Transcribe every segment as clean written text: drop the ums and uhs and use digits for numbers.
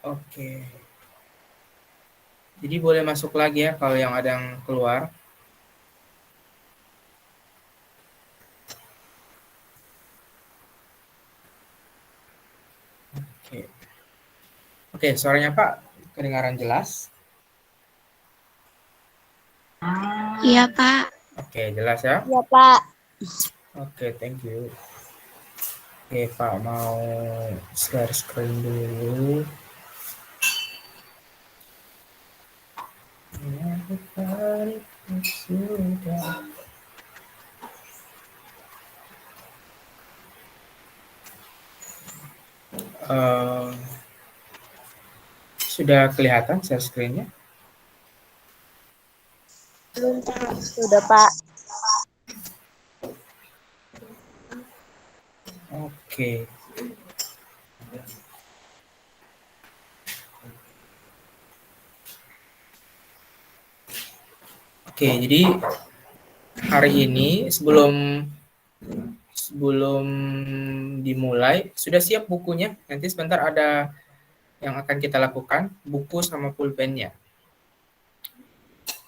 Oke. Jadi boleh masuk lagi ya kalau yang ada yang keluar. Oke. Oke, suaranya Pak kedengaran jelas? Iya, Pak. Oke, jelas ya? Iya, Pak. Oke, thank you. Oke, Pak mau share screen dulu. Sudah kelihatan share screen-nya? Belum, Pak. Sudah, Pak. Oke. Oke, jadi hari ini sebelum dimulai, sudah siap bukunya? Nanti sebentar ada yang akan kita lakukan, buku sama pulpennya.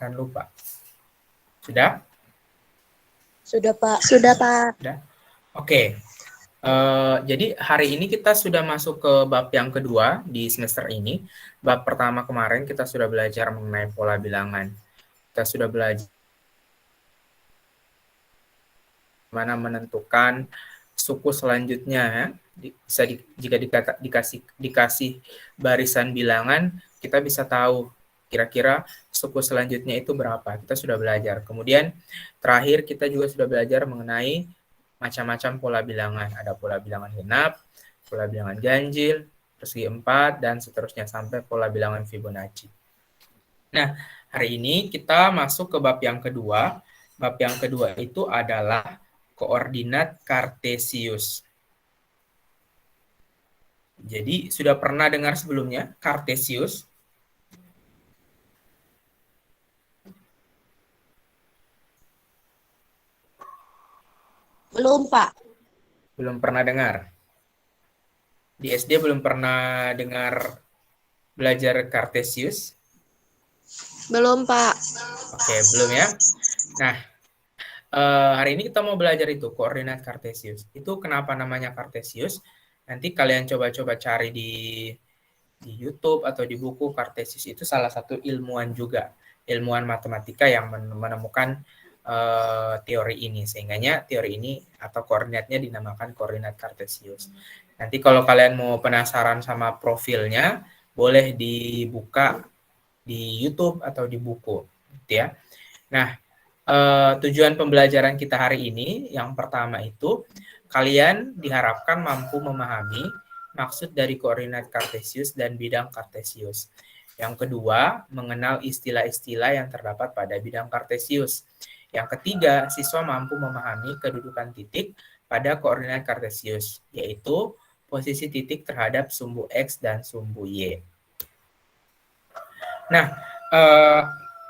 Jangan lupa. Sudah? Sudah, Pak. Sudah, Pak. Sudah? Oke. Jadi hari ini kita sudah masuk ke bab yang kedua di semester ini. Bab pertama kemarin kita sudah belajar mengenai pola bilangan. Kita sudah belajar bagaimana menentukan suku selanjutnya ya. Bisa jika dikasih barisan bilangan, kita bisa tahu kira-kira suku selanjutnya itu berapa. Kita sudah belajar. Kemudian terakhir kita juga sudah belajar mengenai macam-macam pola bilangan. Ada pola bilangan genap, pola bilangan ganjil, persegi 4, dan seterusnya sampai pola bilangan Fibonacci. Nah, hari ini kita masuk ke bab yang kedua. Bab yang kedua itu adalah koordinat Kartesius. Jadi, sudah pernah dengar sebelumnya Kartesius? Belum, Pak. Belum pernah dengar. Di SD belum pernah dengar belajar Kartesius? Belum, Pak. Oke, belum ya. Nah, hari ini kita mau belajar itu, koordinat Kartesius. Itu kenapa namanya Kartesius? Nanti kalian coba-coba cari di YouTube atau di buku. Kartesius itu salah satu ilmuwan juga, ilmuwan matematika yang menemukan teori ini. Sehingganya teori ini atau koordinatnya dinamakan koordinat Kartesius. Nanti kalau kalian mau penasaran sama profilnya, boleh dibuka di YouTube atau di buku, gitu ya. Nah, tujuan pembelajaran kita hari ini yang pertama itu kalian diharapkan mampu memahami maksud dari koordinat Kartesius dan bidang Kartesius. Yang kedua, mengenal istilah-istilah yang terdapat pada bidang Kartesius. Yang ketiga, siswa mampu memahami kedudukan titik pada koordinat Kartesius, yaitu posisi titik terhadap sumbu X dan sumbu Y. Nah,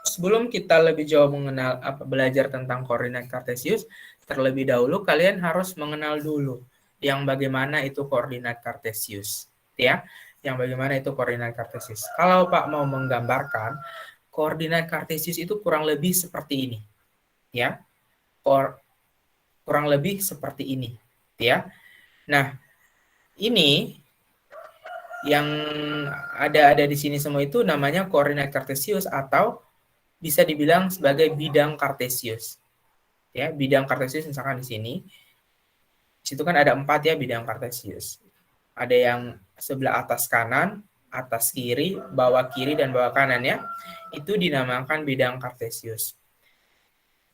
sebelum kita lebih jauh mengenal belajar tentang koordinat Kartesius, terlebih dahulu kalian harus mengenal dulu yang bagaimana itu koordinat Kartesius, ya. Yang bagaimana itu koordinat Kartesius. Kalau Pak mau menggambarkan, koordinat Kartesius itu kurang lebih seperti ini, ya. Kurang lebih seperti ini, ya. Nah, ini yang ada di sini semua itu namanya koordinat Kartesius atau bisa dibilang sebagai bidang Kartesius. Ya, bidang Kartesius misalkan di sini. Di situ kan ada 4 ya bidang Kartesius. Ada yang sebelah atas kanan, atas kiri, bawah kiri, dan bawah kanan ya. Itu dinamakan bidang Kartesius.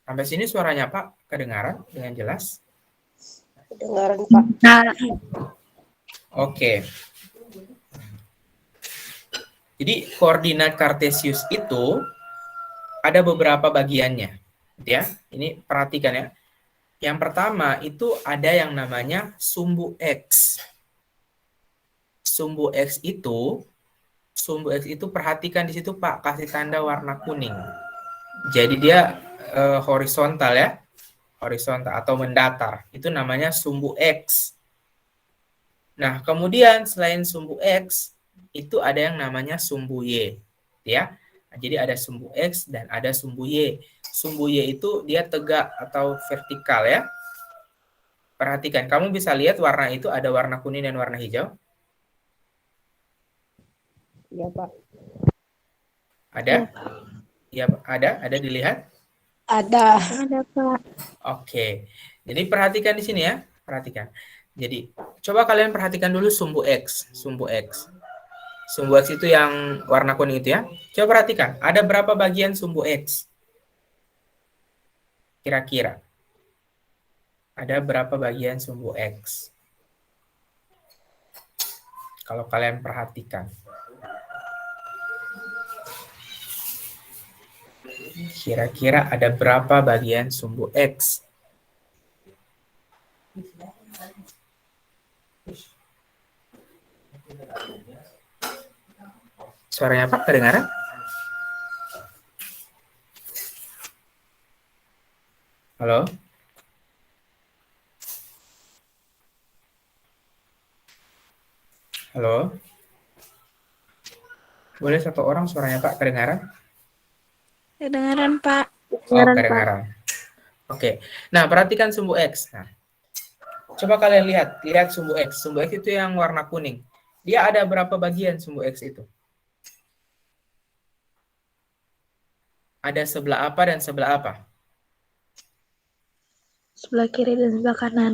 Sampai sini suaranya Pak kedengaran dengan jelas? Kedengaran, Pak. Oke. Jadi koordinat Kartesius itu ada beberapa bagiannya. Ya, ini perhatikan ya. Yang pertama itu ada yang namanya sumbu X. Sumbu X itu perhatikan di situ Pak, kasih tanda warna kuning. Jadi dia horizontal ya. Horizontal atau mendatar. Itu namanya sumbu X. Nah, kemudian selain sumbu X, itu ada yang namanya sumbu Y, ya. Jadi ada sumbu X dan ada sumbu Y. Sumbu Y itu dia tegak atau vertikal ya. Perhatikan, kamu bisa lihat warna itu ada warna kuning dan warna hijau. Iya, Pak. Ada? Ya, ada dilihat? Ada. Ada, Pak. Oke. Jadi perhatikan di sini ya, perhatikan. Jadi coba kalian perhatikan dulu sumbu X, sumbu X. Sumbu X itu yang warna kuning itu ya. Coba perhatikan, ada berapa bagian sumbu X? Kira-kira. Ada berapa bagian sumbu X? Kalau kalian perhatikan. Kira-kira ada berapa bagian sumbu X? Suaranya Pak kedengaran? Halo? Halo? Boleh satu orang suaranya Pak kedengaran? Kedengaran, Pak. Oh, kedengaran. Oke. Nah, perhatikan sumbu X. Nah, coba kalian lihat sumbu X. Sumbu X itu yang warna kuning. Dia ada berapa bagian sumbu X itu? Ada sebelah apa dan sebelah apa? Sebelah kiri dan sebelah kanan.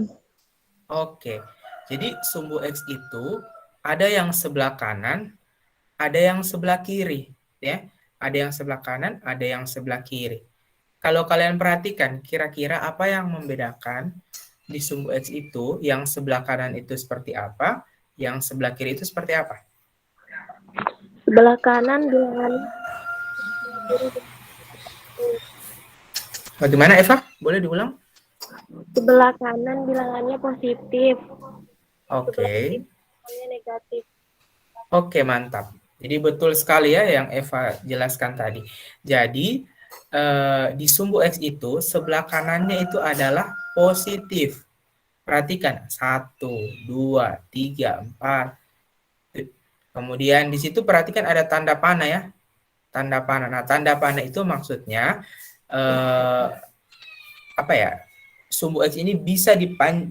Oke. Jadi sumbu X itu ada yang sebelah kanan, ada yang sebelah kiri, ya. Ada yang sebelah kanan, ada yang sebelah kiri. Kalau kalian perhatikan, kira-kira apa yang membedakan di sumbu X itu, yang sebelah kanan itu seperti apa, yang sebelah kiri itu seperti apa? Sebelah kanan bilangan. Bagaimana Eva? Boleh diulang? Sebelah kanan bilangannya positif. Oke. Bilangannya negatif. Oke, mantap. Jadi betul sekali ya yang Eva jelaskan tadi. Jadi di sumbu X itu sebelah kanannya itu adalah positif. Perhatikan, 1, 2, 3, 4. Kemudian di situ perhatikan ada tanda panah ya. Tanda panah. Nah, tanda panah itu maksudnya apa ya? Sumbu X ini bisa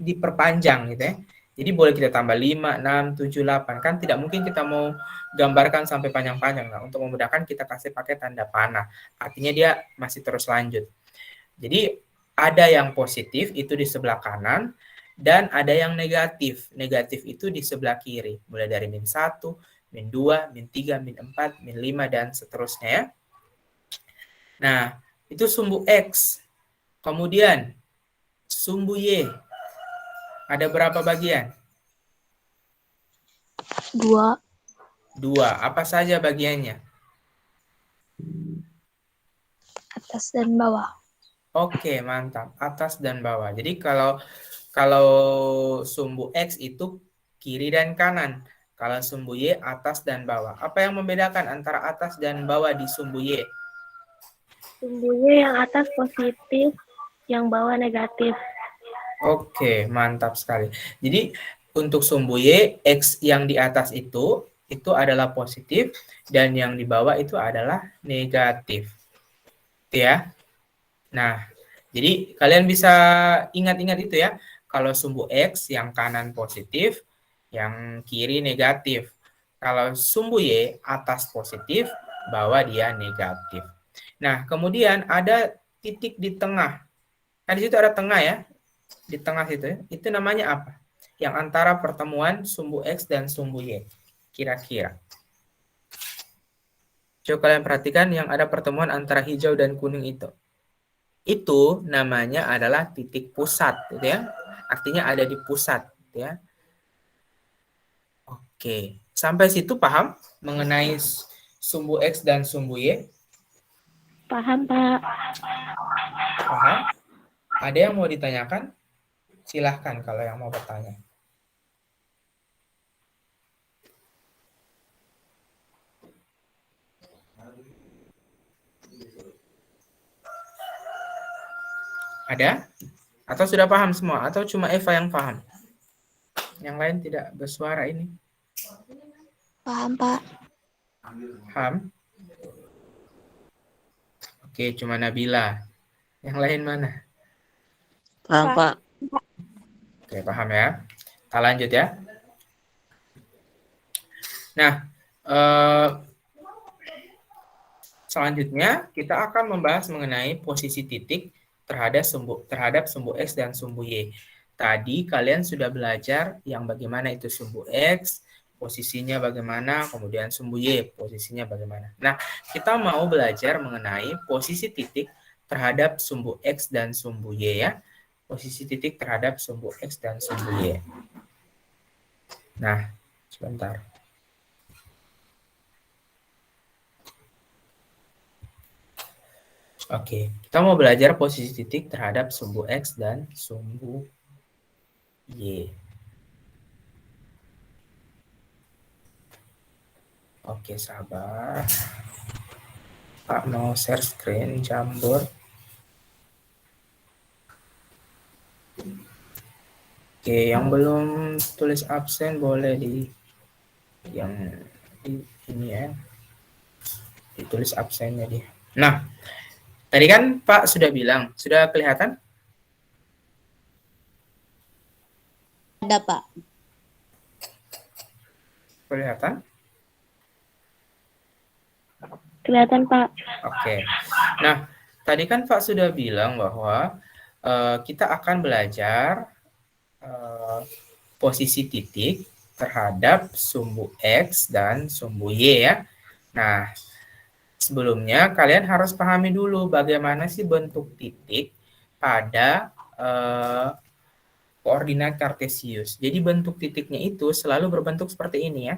diperpanjang gitu ya. Jadi boleh kita tambah 5, 6, 7, 8. Kan tidak mungkin kita mau gambarkan sampai panjang-panjang. Nah, untuk memudahkan kita kasih pakai tanda panah. Artinya dia masih terus lanjut. Jadi ada yang positif itu di sebelah kanan dan ada yang negatif. Negatif itu di sebelah kiri. Mulai dari min 1, min 2, min 3, min 4, min 5 dan seterusnya ya. Nah, itu sumbu X. Kemudian sumbu Y. Ada berapa bagian? 2. 2. Apa saja bagiannya? Atas dan bawah. Oke, mantap. Atas dan bawah. Jadi kalau sumbu X itu kiri dan kanan. Kalau sumbu Y atas dan bawah. Apa yang membedakan antara atas dan bawah di sumbu Y? Sumbunya yang atas positif, yang bawah negatif. Oke, mantap sekali. Jadi untuk sumbu Y, X yang di atas itu adalah positif dan yang di bawah itu adalah negatif. Ya. Nah, jadi kalian bisa ingat-ingat itu ya. Kalau sumbu X yang kanan positif, yang kiri negatif. Kalau sumbu Y atas positif, bawah dia negatif. Nah, kemudian ada titik di tengah. Nah, di situ ada tengah ya. Di tengah situ ya. Itu namanya apa? Yang antara pertemuan sumbu X dan sumbu Y. Kira-kira. Coba kalian perhatikan yang ada pertemuan antara hijau dan kuning itu. Itu namanya adalah titik pusat, gitu ya. Artinya ada di pusat, gitu ya. Oke, sampai situ paham mengenai sumbu X dan sumbu Y? Paham, Pak. Paham? Ada yang mau ditanyakan? Silahkan kalau yang mau bertanya. Ada? Atau sudah paham semua? Atau cuma Eva yang paham? Yang lain tidak bersuara ini. Paham, Pak. Paham? Oke, cuma Nabila. Yang lain mana? Paham, Pak. Oke, paham ya. Kita lanjut ya. Nah, selanjutnya kita akan membahas mengenai posisi titik terhadap sumbu X dan sumbu Y. Tadi kalian sudah belajar yang bagaimana itu sumbu X, posisinya bagaimana, kemudian sumbu Y, posisinya bagaimana. Nah, kita mau belajar mengenai posisi titik terhadap sumbu X dan sumbu Y ya. Posisi titik terhadap sumbu X dan sumbu Y. Nah, sebentar. Oke, kita mau belajar posisi titik terhadap sumbu X dan sumbu Y. Oke, sabar. Pak mau share screen Jamboard. Oke, yang belum tulis absen boleh di ini ya. Ditulis absennya dia. Nah, tadi kan Pak sudah bilang, sudah kelihatan? Ada, Pak. Kelihatan? Kelihatan, Pak. Oke. Nah, tadi kan Pak sudah bilang bahwa kita akan belajar posisi titik terhadap sumbu X dan sumbu Y ya. Nah, sebelumnya kalian harus pahami dulu bagaimana sih bentuk titik pada koordinat kartesius. Jadi bentuk titiknya itu selalu berbentuk seperti ini ya.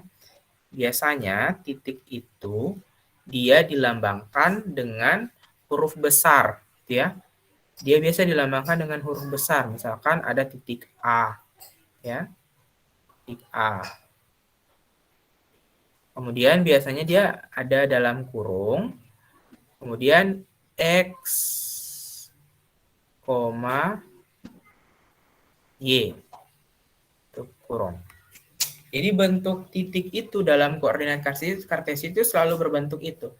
Biasanya titik itu dia dilambangkan dengan huruf besar ya. Dia biasa dilambangkan dengan huruf besar. Misalkan ada titik A ya. Titik A. Kemudian biasanya dia ada dalam kurung. Kemudian X, Y. Itu kurung. Jadi bentuk titik itu dalam koordinat kartesius itu selalu berbentuk itu.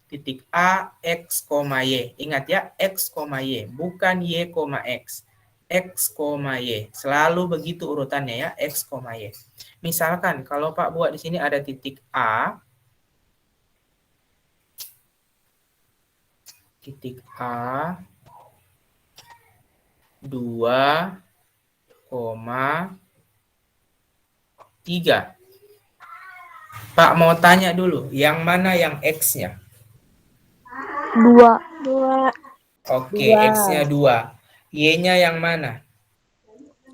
Titik A, X, Y. Ingat ya, X, Y. Bukan Y, X. X, Y. Selalu begitu urutannya ya, X, Y. Misalkan kalau Pak buat di sini ada titik A, titik A 2,3. Pak mau tanya dulu, yang mana yang X-nya? 2. Oke, X-nya 2. Y-nya yang mana?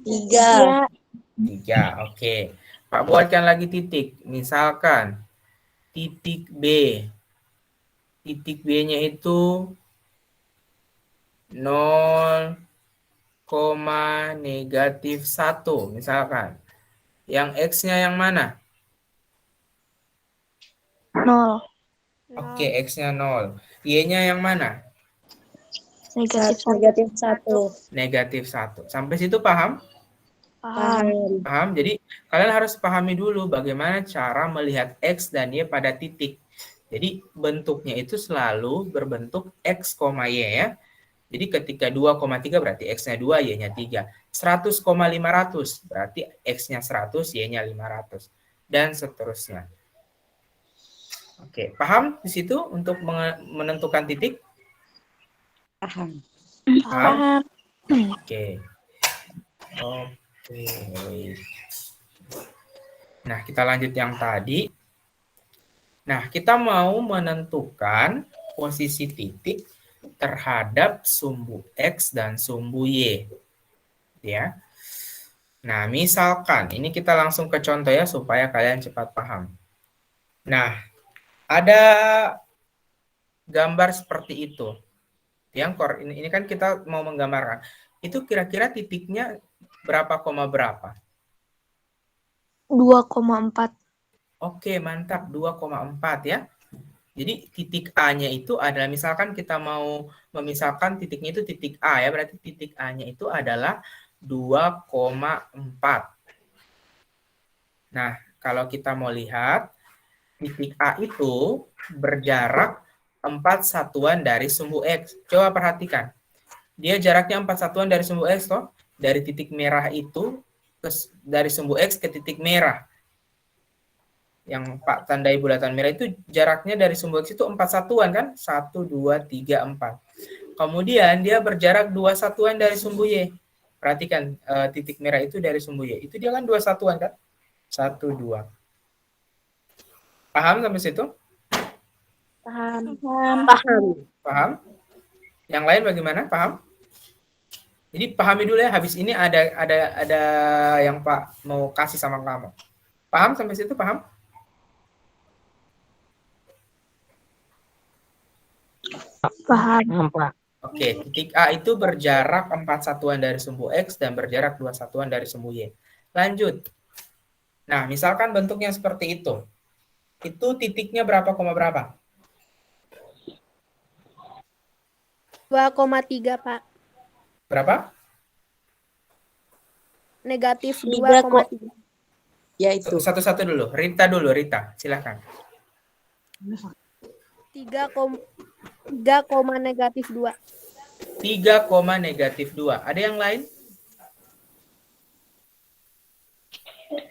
3. 3, oke. Pak buatkan lagi titik. Misalkan titik B. Titik B-nya itu 0, -1 misalkan. Yang X-nya yang mana? 0. Oke, X-nya 0. Y-nya yang mana? Negatif 1. Negatif 1. Sampai situ paham? Paham. Paham? Jadi kalian harus pahami dulu bagaimana cara melihat X dan Y pada titik. Jadi bentuknya itu selalu berbentuk X, Y ya. Jadi ketika 2,3 berarti X-nya 2, Y-nya 3. 100,500 berarti X-nya 100, Y-nya 500. Dan seterusnya. Oke, paham di situ untuk menentukan titik? Paham. Paham? Oke. Oke. Nah, kita lanjut yang tadi. Nah, kita mau menentukan posisi titik terhadap sumbu X dan sumbu Y. Ya. Nah, misalkan, ini kita langsung ke contoh ya, supaya kalian cepat paham. Nah, ada gambar seperti itu. Ini kan kita mau menggambarkan. Itu kira-kira titiknya berapa, berapa? 2,4. Oke, mantap. 2,4 ya. Jadi titik A-nya itu adalah, misalkan kita mau memisahkan titiknya itu titik A ya, berarti titik A-nya itu adalah 2,4. Nah, kalau kita mau lihat, titik A itu berjarak 4 satuan dari sumbu X. Coba perhatikan. Dia jaraknya 4 satuan dari sumbu X toh. Dari titik merah itu dari sumbu X ke titik merah. Yang Pak tandai bulatan merah itu jaraknya dari sumbu X itu 4 satuan kan? 1, 2, 3, 4. Kemudian dia berjarak 2 satuan dari sumbu Y. Perhatikan titik merah itu dari sumbu Y. Itu dia kan 2 satuan kan? 1, 2. Paham sampai situ? Paham. Paham? Yang lain bagaimana? Paham? Jadi pahami dulu ya, habis ini ada yang Pak mau kasih sama kamu. Paham sampai situ? Paham? Paham. Oke, titik A itu berjarak 4 satuan dari sumbu X dan berjarak 2 satuan dari sumbu Y. Lanjut. Nah, misalkan bentuknya seperti itu. Itu titiknya berapa, koma berapa? 2,3, Pak. Berapa? Negatif 2,3. 2,3. Ya itu. Satu-satu dulu. Rita dulu, Rita. Silakan. 3, negatif 2. 3, negatif 2. Ada yang lain?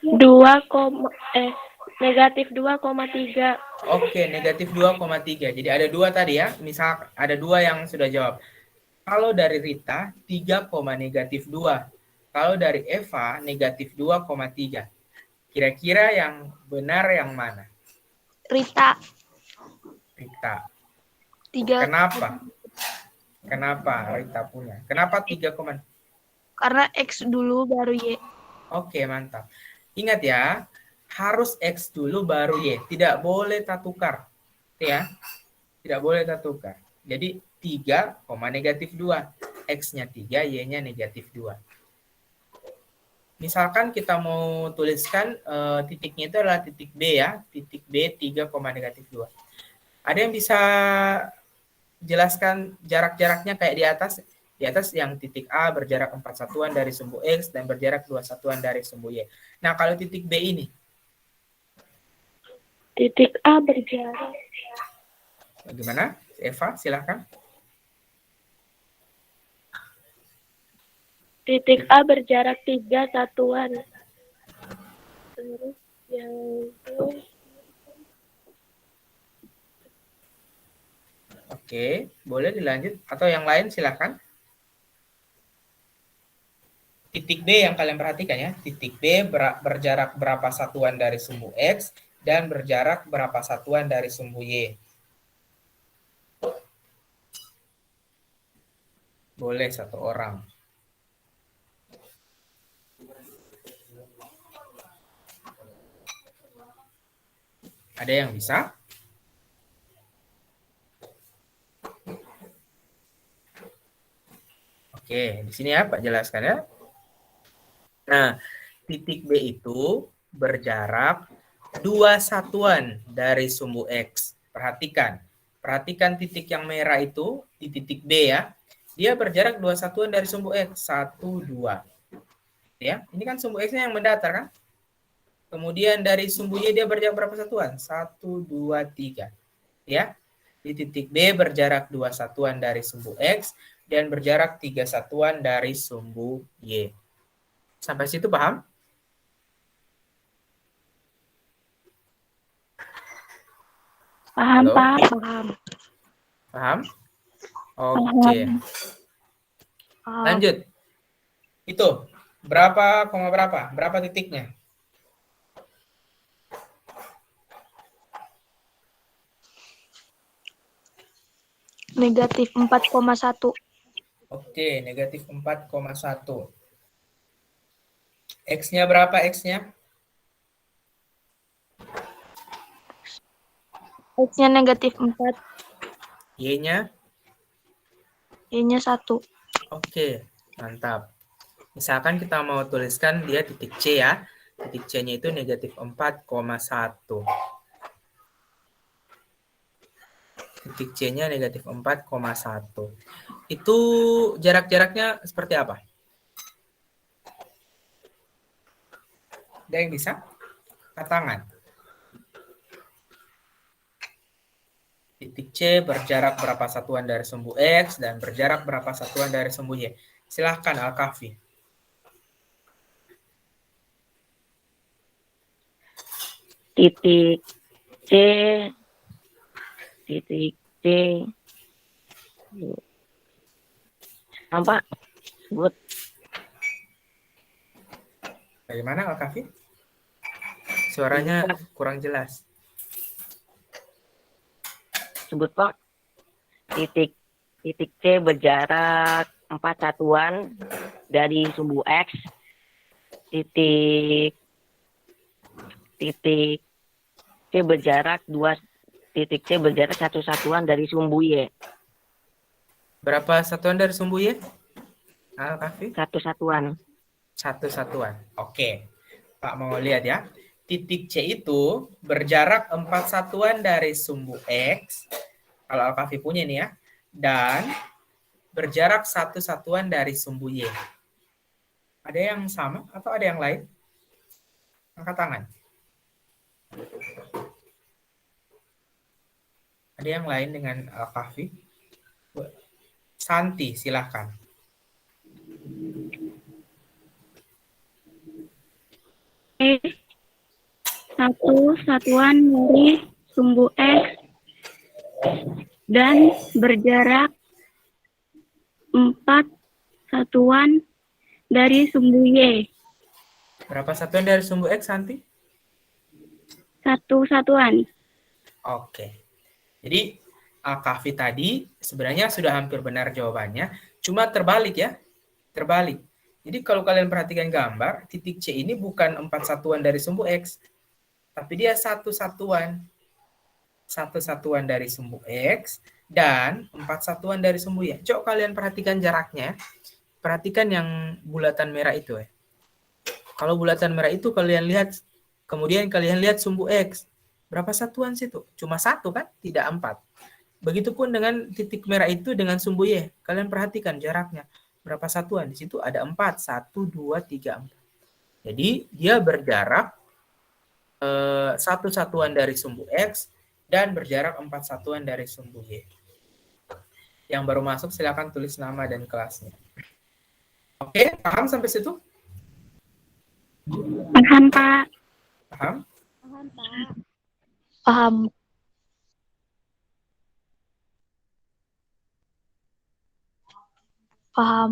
2, negatif 2,3. Oke, negatif 2,3. Jadi ada 2 tadi ya. Misal ada 2 yang sudah jawab. Kalau dari Rita, 3, negatif 2. Kalau dari Eva, negatif 2,3. Kira-kira yang benar yang mana? Rita. Rita. 3. Kenapa? Kenapa Rita punya? Kenapa 3, Karena X dulu baru Y. Oke, mantap. Ingat ya, harus X dulu baru Y. Tidak boleh tak tukar. Ya, tidak boleh tak tukar. Jadi 3, negatif 2. X-nya 3, Y-nya negatif 2. Misalkan kita mau tuliskan titiknya itu adalah titik B ya. Titik B 3, negatif 2. Ada yang bisa jelaskan jarak-jaraknya kayak di atas? Di atas yang titik A berjarak 4 satuan dari sumbu X dan berjarak 2 satuan dari sumbu Y. Nah, kalau titik B ini? Titik A berjarak. Bagaimana? Eva, silakan. Titik A berjarak 3 satuan. Terus yang itu Oke, boleh dilanjut. Atau yang lain silakan. Titik B yang kalian perhatikan ya. Titik B berjarak berapa satuan dari sumbu X dan berjarak berapa satuan dari sumbu Y. Boleh satu orang. Ada yang bisa? Oke, di sini ya Pak jelaskan ya. Nah, titik B itu berjarak 2 satuan dari sumbu X. Perhatikan titik yang merah itu di titik B ya. Dia berjarak 2 satuan dari sumbu X. 1, 2. Ya, ini kan sumbu X-nya yang mendatar kan? Kemudian dari sumbu Y dia berjarak berapa satuan? 1, 2, 3. Ya. Di titik B berjarak 2 satuan dari sumbu X dan berjarak 3 satuan dari sumbu Y. Sampai situ paham? paham, Halo? Pak. Paham. Paham? Oke. Lanjut. Itu berapa, berapa? Berapa titiknya? Negatif 4,1. Oke, negatif 4,1. X-nya berapa X-nya? X-nya negatif 4. Y-nya? Y-nya 1. Oke, mantap. Misalkan kita mau tuliskan dia titik C ya. Titik C-nya itu negatif 4,1. Titik C-nya negatif 4,1. Itu jarak-jaraknya seperti apa? Ada yang bisa? Angkat tangan. titik C berjarak berapa satuan dari sumbu X, dan berjarak berapa satuan dari sumbu Y. Silahkan Al-Kahfi. Titik C, titik C. Apa? Sebut. Bagaimana Al-Kahfi? Suaranya kurang jelas. Sebut, Pak. Titik C berjarak 4 satuan dari sumbu X. Titik C berjarak 1 satuan dari sumbu Y. Berapa satuan dari sumbu Y? Al-Kahfi? 1 satuan. 1 satuan. Oke. Pak mau lihat ya. Titik C itu berjarak 4 satuan dari sumbu X. Kalau Al-Kahfi punya nih ya. Dan berjarak 1 satuan dari sumbu Y. Ada yang sama atau ada yang lain? Angkat tangan. Ada yang lain dengan Al-Kahfi? Santi, silahkan. Satu satuan dari sumbu X dan berjarak 4 satuan dari sumbu Y. Berapa satuan dari sumbu X, Santi? 1 satuan. Oke. Jadi Al-Kahfi tadi sebenarnya sudah hampir benar jawabannya, cuma terbalik ya. Terbalik. Jadi kalau kalian perhatikan gambar, titik C ini bukan 4 satuan dari sumbu X, tapi dia 1 satuan. 1 satuan dari sumbu X dan 4 satuan dari sumbu Y. Coba kalian perhatikan jaraknya. Perhatikan yang bulatan merah itu ya. Kalau bulatan merah itu kalian lihat, kemudian kalian lihat sumbu X. Berapa satuan situ? Cuma 1 kan? Tidak 4. Begitupun dengan titik merah itu dengan sumbu Y. Kalian perhatikan jaraknya. Berapa satuan? Di situ ada 4. 1, 2, 3, 4. Jadi dia berjarak 1 satuan dari sumbu X dan berjarak 4 satuan dari sumbu Y. Yang baru masuk silakan tulis nama dan kelasnya. Oke, paham sampai situ? Paham, Pak. Paham? Paham, Pak. Paham. Paham.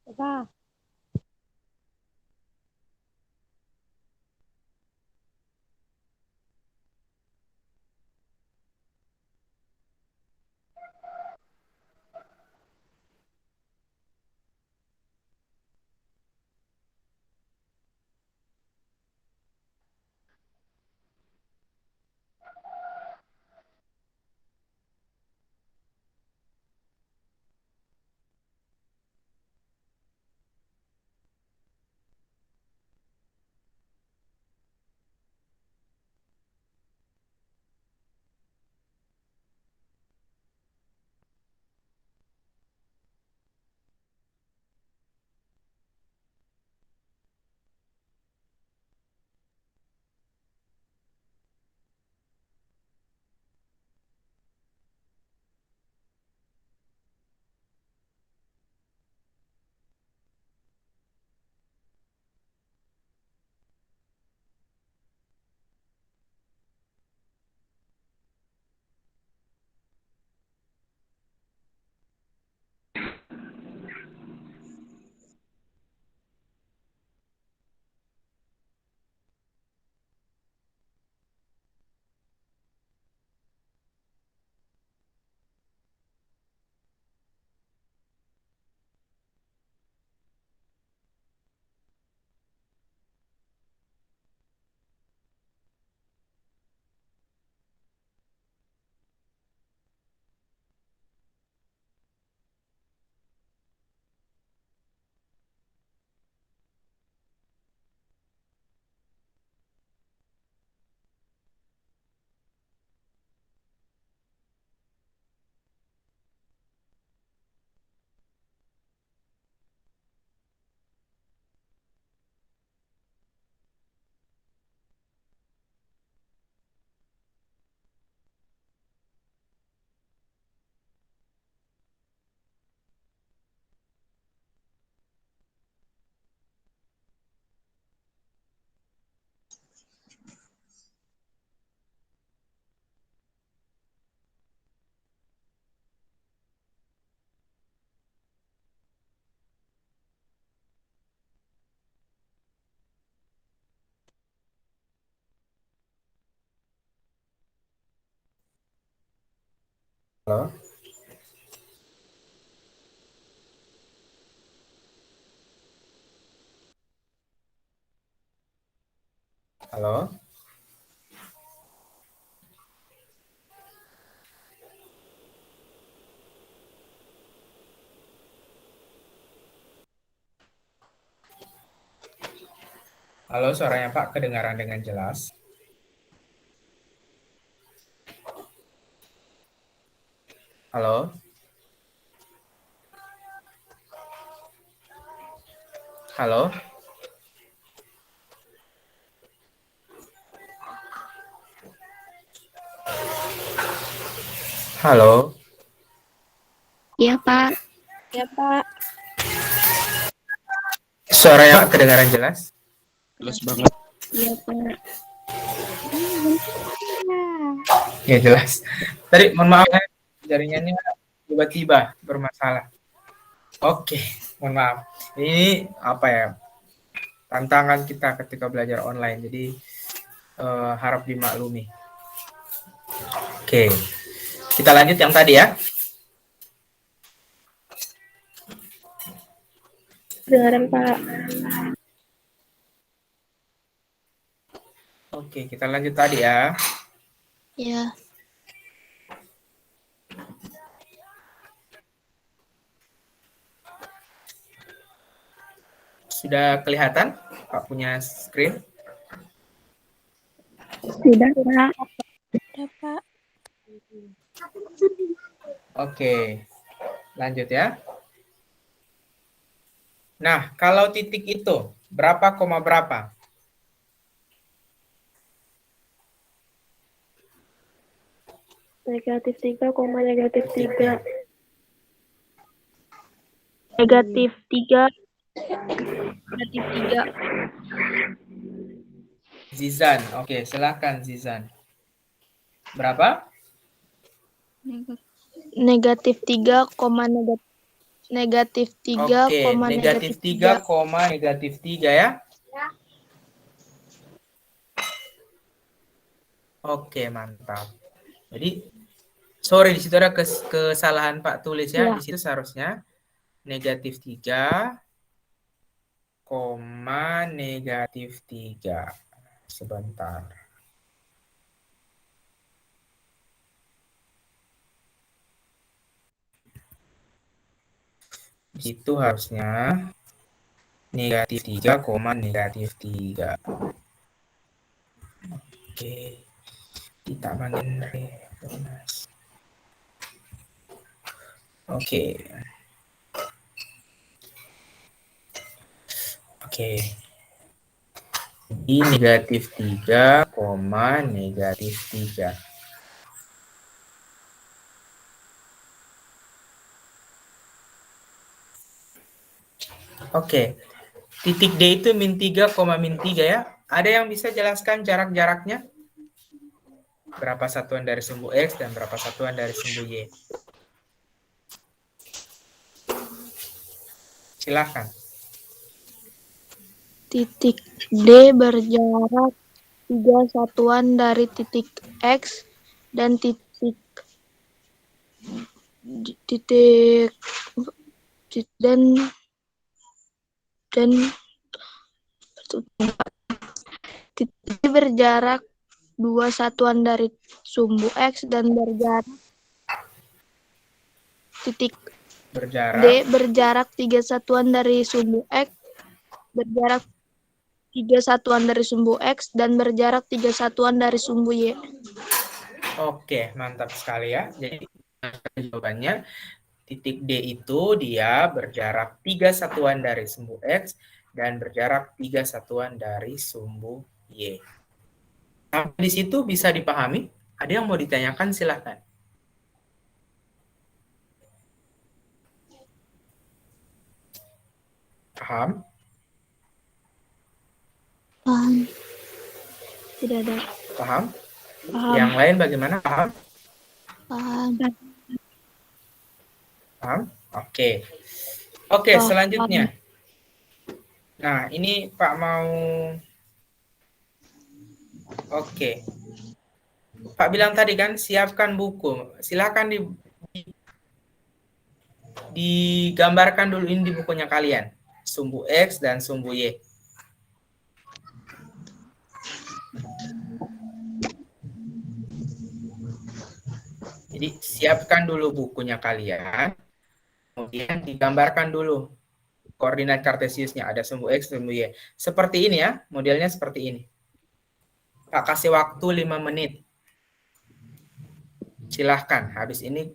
Pak. Halo? Halo? Halo, suaranya Pak kedengaran dengan jelas. Halo? Halo? Halo? Iya, Pak. Ya, Pak. Suaranya Pak kedengaran jelas? Jelas banget. Iya, Pak. Ya, jelas. Tadi mohon maaf ya, jaringannya tiba-tiba bermasalah. Oke, mohon maaf. Ini apa ya? Tantangan kita ketika belajar online. Jadi harap dimaklumi. Oke. Kita lanjut yang tadi ya. Dengaran, Pak. Oke, kita lanjut tadi ya. Ya. Sudah kelihatan? Pak punya screen? Sudah, Pak. Ya, Pak. Oke. Lanjut ya. Nah, kalau titik itu berapa koma berapa? -3, -3. -3. -3. Zizan. Oke, silakan Zizan. Berapa? -3, -3, Oke, -3, -3 ya. Oke, mantap. Jadi, sorry, di situ ada kesalahan Pak tulis ya. Ya. Di situ seharusnya -3, -3. Sebentar. Itu harusnya -3, -3. Oke. Kita manggil Renas. Oke. Oke. Di -3, -3. Oke. Titik D itu -3, -3 ya. Ada yang bisa jelaskan jarak-jaraknya? Berapa satuan dari sumbu X dan berapa satuan dari sumbu Y? Silakan. Titik D berjarak 3 satuan dari titik X dan titik D berjarak 2 satuan dari sumbu X dan berjarak titik Berjarak. D berjarak 3 satuan dari sumbu X, berjarak 3 satuan dari sumbu X, dan berjarak 3 satuan dari sumbu Y. Oke, mantap sekali ya. Jadi jawabannya titik D itu dia berjarak 3 satuan dari sumbu X dan berjarak 3 satuan dari sumbu Y. Sampai di situ bisa dipahami? Ada yang mau ditanyakan silakan. Paham? Paham. Tidak ada. Paham? Paham. Yang lain bagaimana? Paham? Paham. Paham? Oke. Oke, Paham. selanjutnya. Nah, ini Pak mau... Oke. Pak bilang tadi kan, siapkan buku. Silakan Digambarkan dulu ini di bukunya kalian. Sumbu X dan sumbu Y. Jadi siapkan dulu bukunya kalian, kemudian digambarkan dulu koordinat kartesiusnya. Ada sumbu X, sumbu Y. Seperti ini ya, modelnya seperti ini. Pak kasih waktu 5 menit. Silahkan, habis ini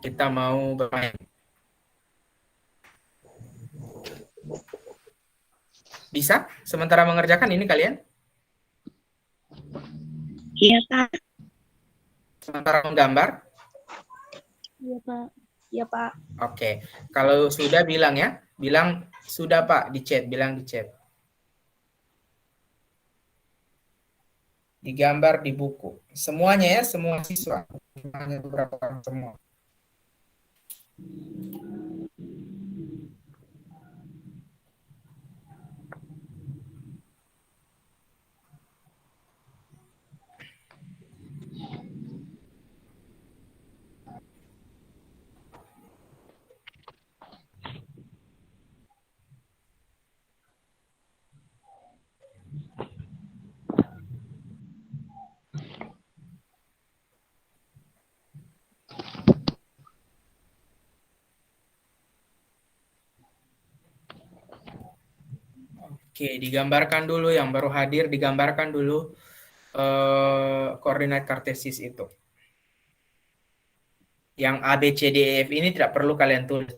kita mau bermain. Bisa? Sementara mengerjakan ini kalian? Iya, Pak. Sementara menggambar? Iya, Pak. Iya, Pak. Oke. Kalau sudah bilang ya. Bilang sudah Pak di chat. Bilang di chat. Digambar di buku. Semuanya ya. Semua siswa. Hanya beberapa orang semua. Oke, digambarkan dulu yang baru hadir, digambarkan dulu koordinat kartesis itu. Yang A, B, C, D, E, F ini tidak perlu kalian tulis.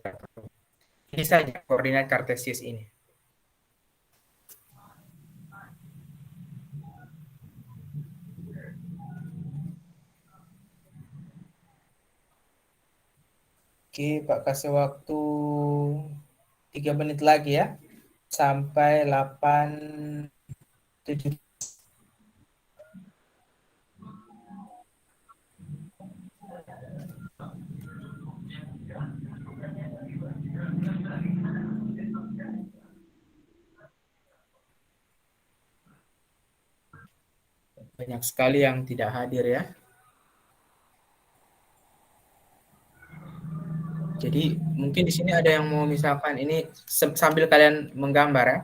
Ini saja koordinat kartesius ini. Oke, Pak kasih waktu 3 menit lagi ya. Sampai 8.7. Banyak sekali yang tidak hadir ya. Jadi mungkin di sini ada yang mau misalkan ini sambil kalian menggambar ya.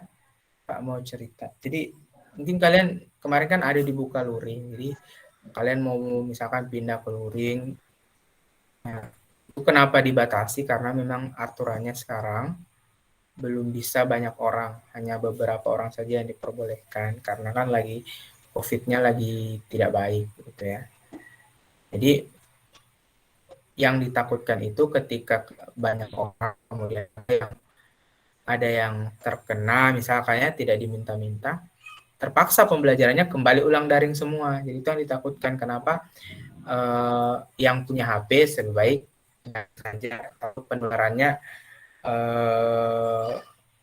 Pak mau cerita. Jadi mungkin kalian kemarin kan ada di buka luring. Jadi kalian mau misalkan pindah ke luring. Nah, itu kenapa dibatasi? Karena memang aturannya sekarang belum bisa banyak orang, hanya beberapa orang saja yang diperbolehkan karena kan lagi COVID-nya lagi tidak baik gitu ya. Jadi yang ditakutkan itu ketika banyak orang kemudian ada yang terkena misalnya tidak diminta-minta, terpaksa pembelajarannya kembali ulang daring semua. Jadi itu yang ditakutkan. Kenapa? Yang punya HP lebih baik saja, atau penularannya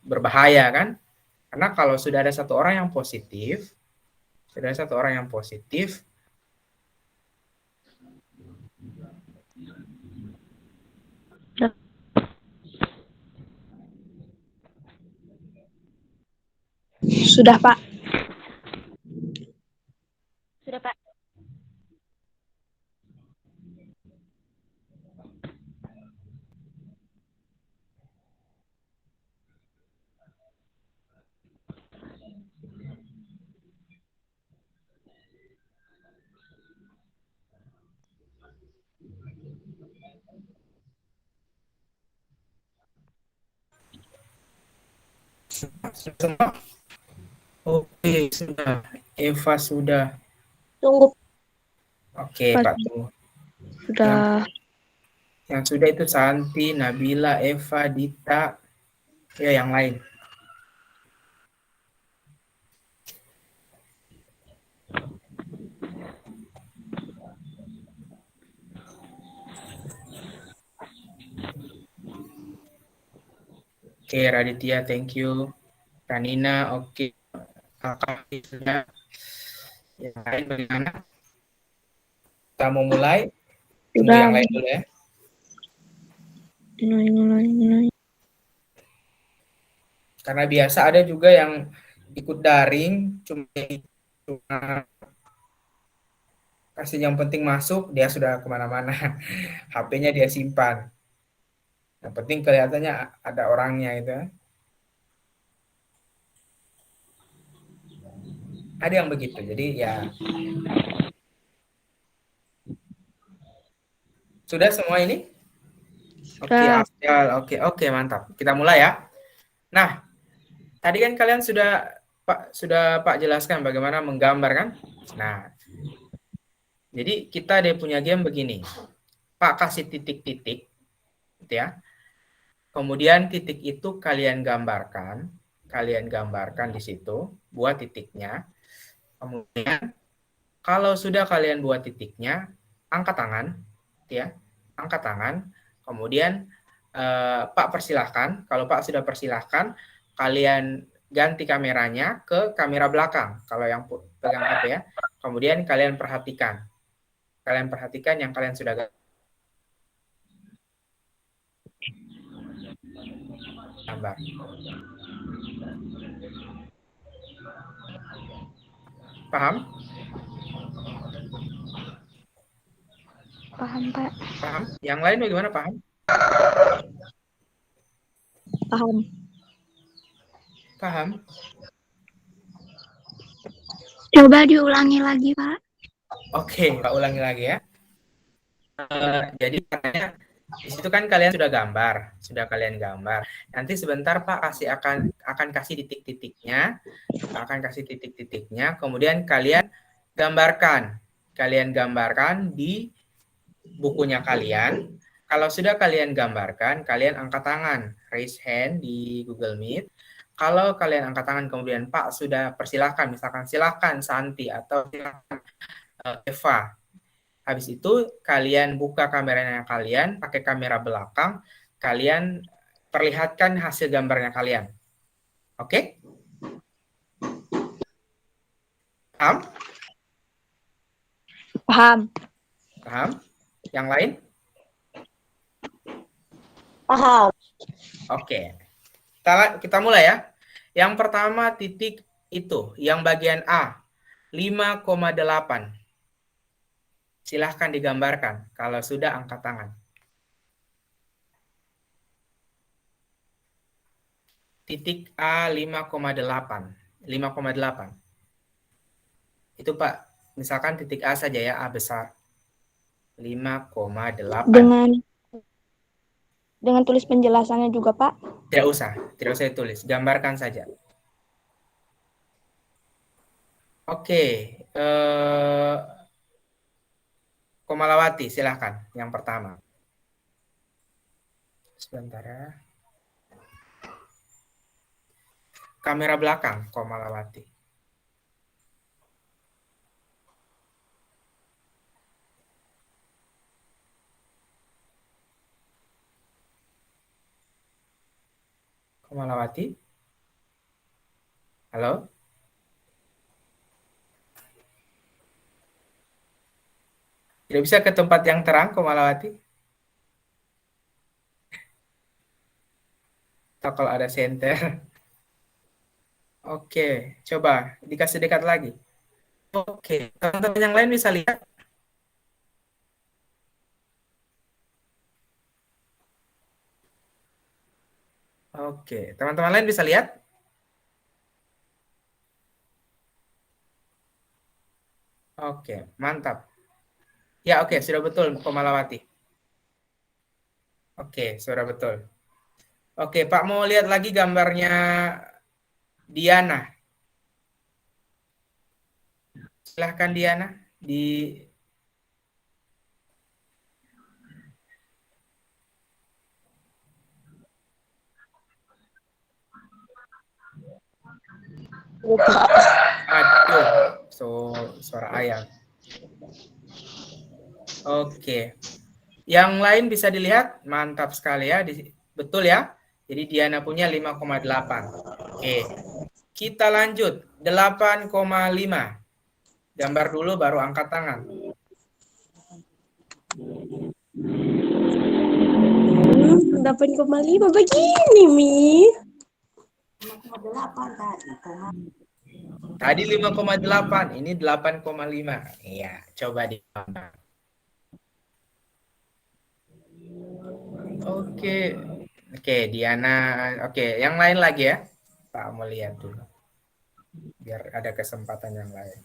berbahaya kan? Karena kalau sudah ada satu orang yang positif, Sudah, Pak. Sudah, Pak. semua. Oke, sudah. Eva sudah. Tunggu. Oke, Pak tunggu. Sudah. Yang sudah itu Santi, Nabila, Eva, Dita, ya yang lain. Oke, Raditya, thank you. Kanina, oke. Kakak sudah. Yang lain bagaimana? Kita mau mulai? Tunggu Sudah. yang lain dulu ya. Mulai. Karena biasa ada juga yang ikut daring, cuma Kasih yang penting masuk, dia sudah kemana-mana. HP-nya dia simpan. Yang penting kelihatannya ada orangnya itu. Ada yang begitu. Jadi ya sudah semua ini? Oke, Sudah. Afdal. Oke, mantap. Kita mulai ya. Nah, tadi kan kalian sudah Pak jelaskan bagaimana menggambar kan? Nah, jadi kita dia punya game begini. Pak kasih titik-titik, gitu ya. Kemudian titik itu kalian gambarkan di situ, buat titiknya. Kemudian kalau sudah kalian buat titiknya, angkat tangan, ya, angkat tangan. Kemudian Pak persilahkan, kalau Pak sudah persilahkan, kalian ganti kameranya ke kamera belakang. Kalau yang pegang HP ya. Kemudian kalian perhatikan yang kalian sudah gambar. Paham? Paham, Pak. Paham? Yang lain bagaimana, paham? Paham. Paham? Coba diulangi lagi, Pak. Oke, Pak ulangi lagi ya. Jadi katanya di situ kan kalian sudah kalian gambar. Nanti sebentar Pak akan kasih titik-titiknya, kemudian kalian gambarkan di bukunya kalian. Kalau sudah kalian gambarkan, kalian angkat tangan, raise hand di Google Meet. Kalau kalian angkat tangan kemudian Pak sudah persilahkan, misalkan silakan Santi atau silakan Eva. Habis itu kalian buka kameranya kalian, pakai kamera belakang, kalian perlihatkan hasil gambarnya kalian. Oke? Paham? Paham. Paham? Yang lain? Paham. Oke. Kita mulai ya. Yang pertama titik itu, yang bagian A, 5,8. Silahkan digambarkan. Kalau sudah angkat tangan. Titik A 5,8. 5,8. Itu Pak, misalkan titik A saja ya, A besar. 5,8. Dengan tulis penjelasannya juga, Pak? Tidak usah ditulis, gambarkan saja. Oke, Komalawati, silahkan yang pertama. Sebentar ya. Kamera belakang, Komalawati. Komalawati? Halo? Tidak bisa ke tempat yang terang, Komalawati? Atau kalau ada senter. Oke, coba dikasih dekat lagi. Oke, teman-teman yang lain bisa lihat. Oke, teman-teman lain bisa lihat? Oke, mantap. Ya, oke, sudah betul, Komalawati. Oke, sudah betul. Oke, Pak mau lihat lagi gambarnya Diana. Silahkan Diana di Aduh, suara ayam. Oke. Yang lain bisa dilihat? Mantap sekali ya. Betul ya? Jadi Diana punya 5,8. Oke. Kita lanjut. 8,5. Gambar dulu baru angkat tangan. 8,5 begini, Mi. 5,8 tadi. Tadi 5,8, ini 8,5. Iya, coba di. Oke. Oke, Diana. Oke, yang lain lagi ya. Pak mau lihat dulu. Biar ada kesempatan yang lain.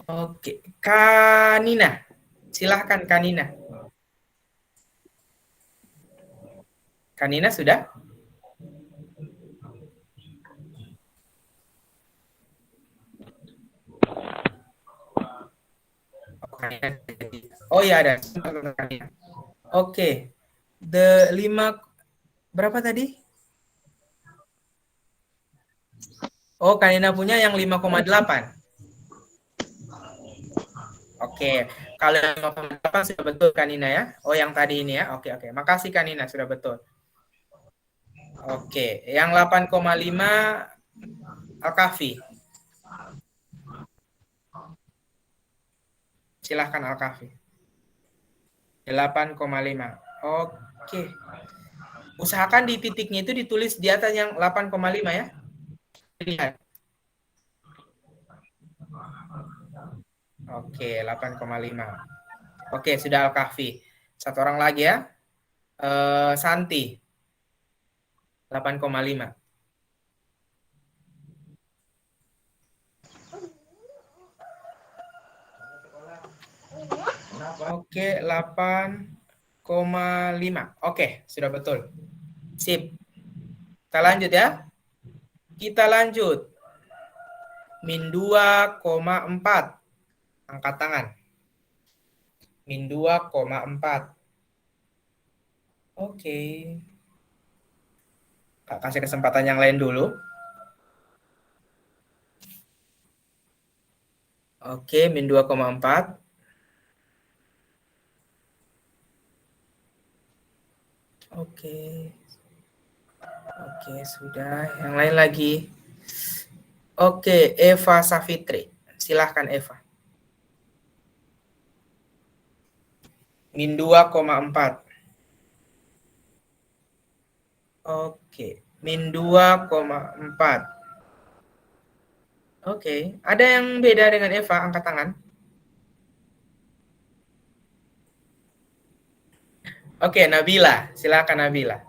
Oke, Kanina. Silahkan Kanina. Kanina sudah? Oh ya ada. Oke. The 5 berapa tadi? Oh, Kanina punya yang 5,8. Oke, kalau yang 5,8 sudah betul Kanina ya. Oh, yang tadi ini ya. Oke. Makasih Kanina sudah betul. Oke, yang 8,5 Al-Kahfi. Silahkan Al-Kahfi. 8,5. Oke. Usahakan di titiknya itu ditulis di atas yang 8,5 ya. Lihat. Oke, 8,5. Oke, sudah Al-Kahfi. Satu orang lagi ya. Santi. 8,5. Oke, 8,5. Oke, sudah betul. Sip. Kita lanjut ya. Kita lanjut. Min 2,4. Angkat tangan. Min 2,4. Oke. Kak kasih kesempatan yang lain dulu. Oke, min 2,4. Oke. Oke, sudah. Yang lain lagi. Oke, Eva Safitri. Silahkan Eva. Min 2,4. Oke, min 2,4. Oke, ada yang beda dengan Eva? Angkat tangan. Oke, Nabila. Silakan Nabila.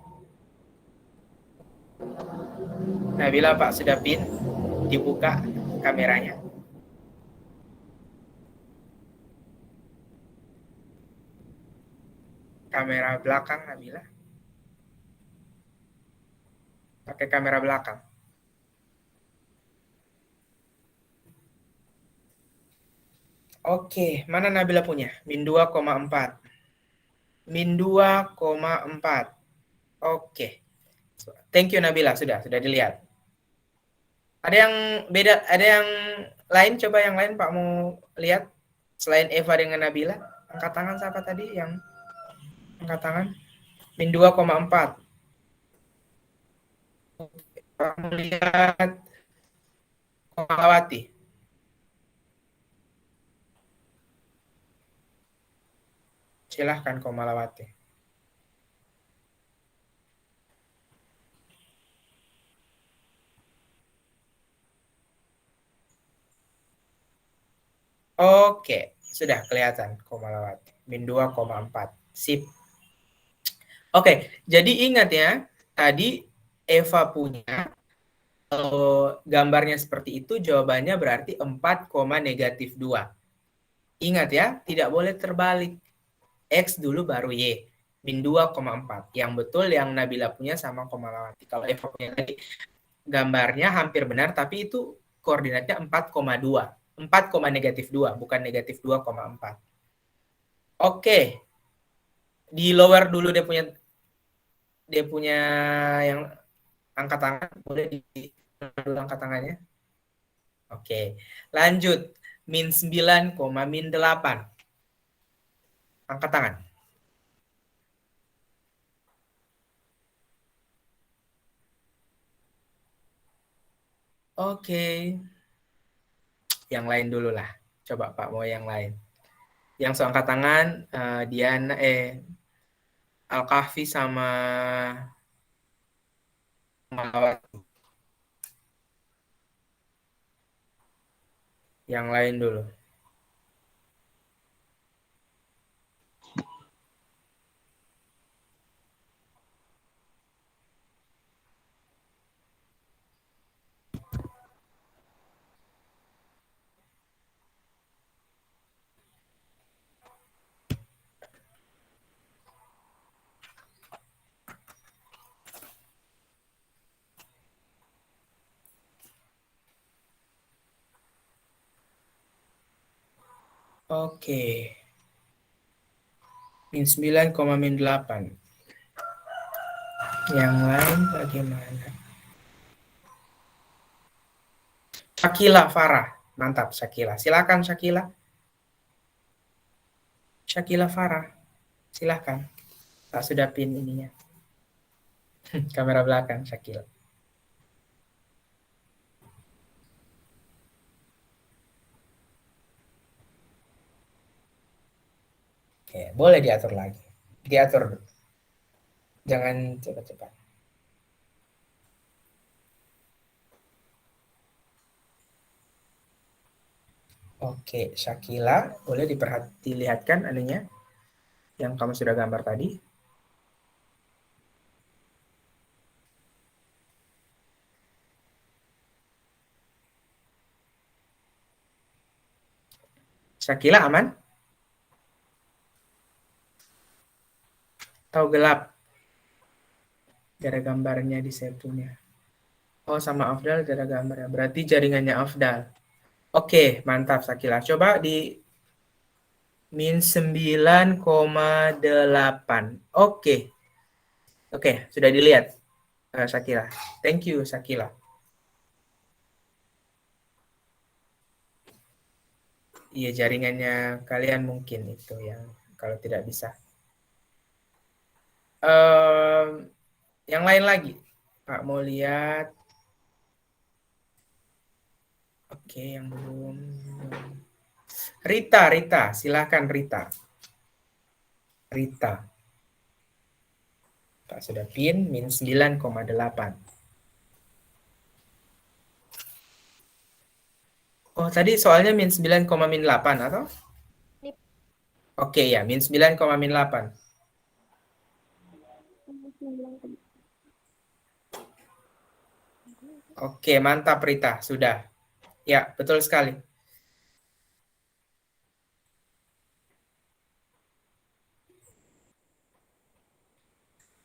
Nabila Pak sudah pin. Dibuka kameranya. Kamera belakang Nabila. Pakai kamera belakang. Oke, mana Nabila punya? Min 2,4. Min 2,4. Oke. Thank you Nabila, sudah dilihat. Ada yang beda, ada yang lain? Coba yang lain Pak mau lihat. Selain Eva dengan Nabila. Angkat tangan siapa tadi yang angkat tangan? Min 2,4. Pak mau lihat Komalawati. Silahkan Komalawati. Oke, sudah kelihatan Komalawati. Min 2,4. Sip. Oke, jadi ingat ya, tadi Eva punya gambarnya seperti itu, jawabannya berarti 4,-2. Ingat ya, tidak boleh terbalik. X dulu baru Y. Min 2,4. Yang betul yang Nabila punya sama Komalawati. Kalau Eva punya tadi gambarnya hampir benar, tapi itu koordinatnya 4,2. 4,-2, bukan negatif 2,4. Oke. Di lower dulu dia punya yang angkat tangan. Boleh di angkat tangannya. Oke. Lanjut. Min 9, min 8. Angkat tangan. Oke. Yang lain dulu lah. Coba Pak mau yang lain. Yang angkat tangan Diana Al-Kahfi sama Malawati. Yang lain dulu. Oke. Min 9, min 8. Yang lain bagaimana? Syakila Farah. Mantap, Syakila. Silakan, Syakila. Syakila Farah. Silakan. Tak sudah pin ininya. Kamera belakang, Syakila. Oke, boleh diatur lagi. Diatur. Jangan cepat-cepat. Oke, Syakila, boleh dilihatkan anunya yang kamu sudah gambar tadi. Syakila aman? Tahu gelap? Cara gambarnya di satunya. Oh, sama Afdal cara gambarnya. Berarti jaringannya Afdal. Oke, mantap Syakila. Coba di min 9,8. Oke. Oke, sudah dilihat Syakila. Thank you Syakila. Iya, jaringannya kalian mungkin itu yang kalau tidak bisa. Yang lain lagi. Pak mau lihat. Oke, yang belum. Rita, silakan Rita. Rita. Pak sudah pin min 9,8. Oh, tadi soalnya min 9,8 atau? Oke ya, min 9,8. Oke, mantap Rita, sudah. Ya, betul sekali.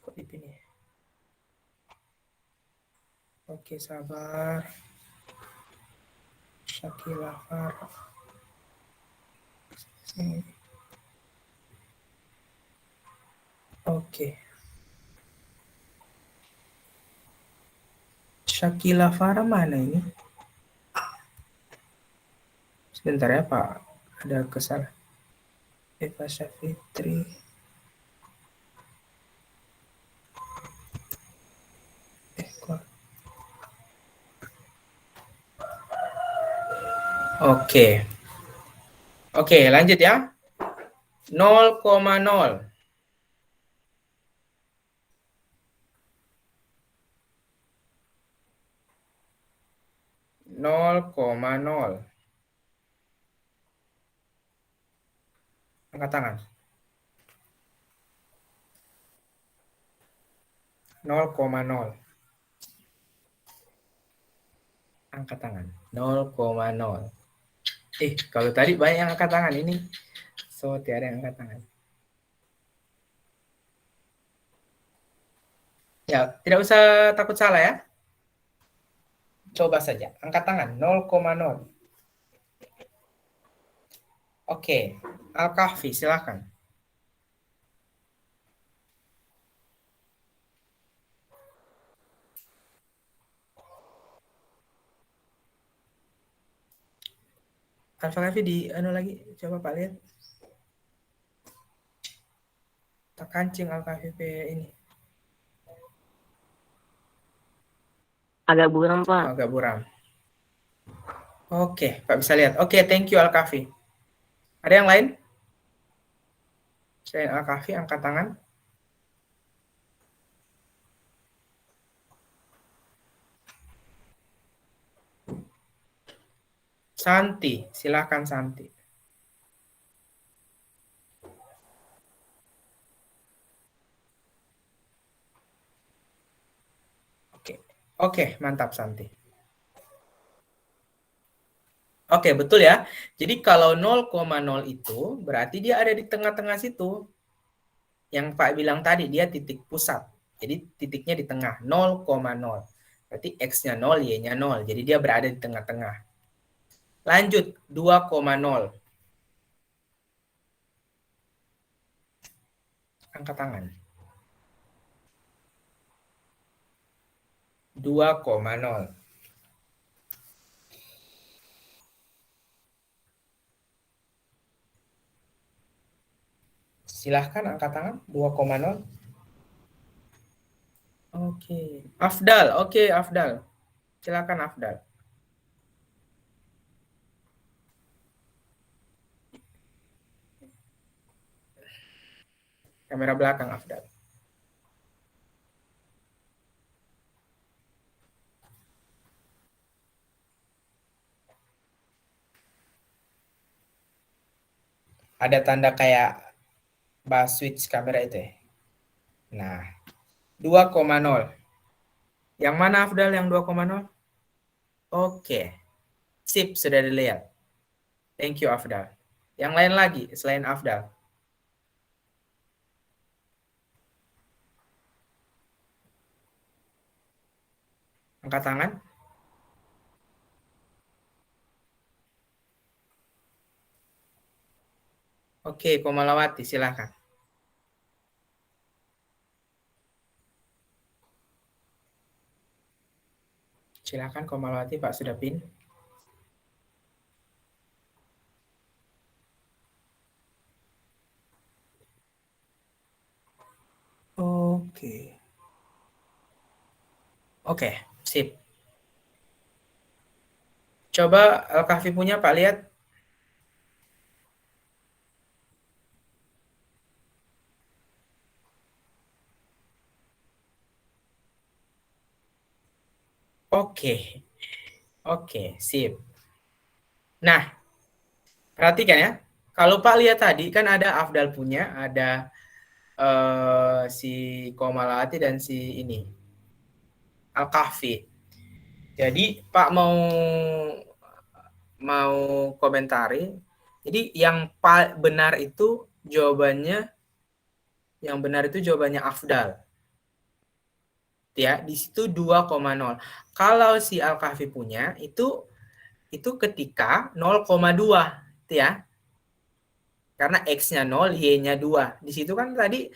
Kok dipin ya? Oke, sabar. Syakila Farah. Oke. Syakila Farah mana ini? Sebentar ya Pak, ada kesalahan. Eva Syafitri. Kok? Oke. Oke, lanjut ya. 0,0. 0,0. Angkat tangan. 0,0. Angkat tangan. 0,0. Kalau tadi banyak yang angkat tangan ini. So, tiada yang angkat tangan. Ya, tidak usah takut salah ya. Coba saja. Angkat tangan. 0,0. Oke. Al-Kahfi, silakan. Al-Kahfi di anu lagi. Coba Pak lihat. Tak kancing Al-Kahfi ini. Agak buram, Pak. Agak buram. Oke, Pak bisa lihat. Oke, thank you Al-Kahfi. Ada yang lain? Selain Al-Kahfi, angkat tangan. Santi, silakan Santi. Oke, mantap Santi. Oke, betul ya. Jadi kalau 0,0 itu berarti dia ada di tengah-tengah situ. Yang Pak bilang tadi, dia titik pusat. Jadi titiknya di tengah, 0,0. Berarti X-nya 0, Y-nya 0. Jadi dia berada di tengah-tengah. Lanjut, 2,0. Angkat tangan. 2,0. Silahkan angkat tangan, 2,0. Oke. Afdal, oke Afdal. Silakan Afdal. Kamera belakang Afdal. Ada tanda kayak switch kamera itu ya. Nah, 2,0. Yang mana Afdal yang 2,0? Oke. Sip, sudah dilihat. Thank you Afdal. Yang lain lagi selain Afdal. Angkat tangan. Oke, Komalawati, silakan. Silakan Komalawati, Pak sudah pin. Oke. Oke, sip. Coba Al-Kahfi punya Pak lihat. Oke, sip. Nah, perhatikan ya. Kalau Pak lihat tadi kan ada Afdal punya, ada si Komalawati dan si ini Al-Kahfi. Jadi Pak mau komentari. Jadi yang benar itu jawabannya Afdal. Ya, di situ 2,0. Kalau si Al-Kahfi punya itu ketika 0,2 ya. Karena X-nya 0, Y-nya 2. Di situ kan tadi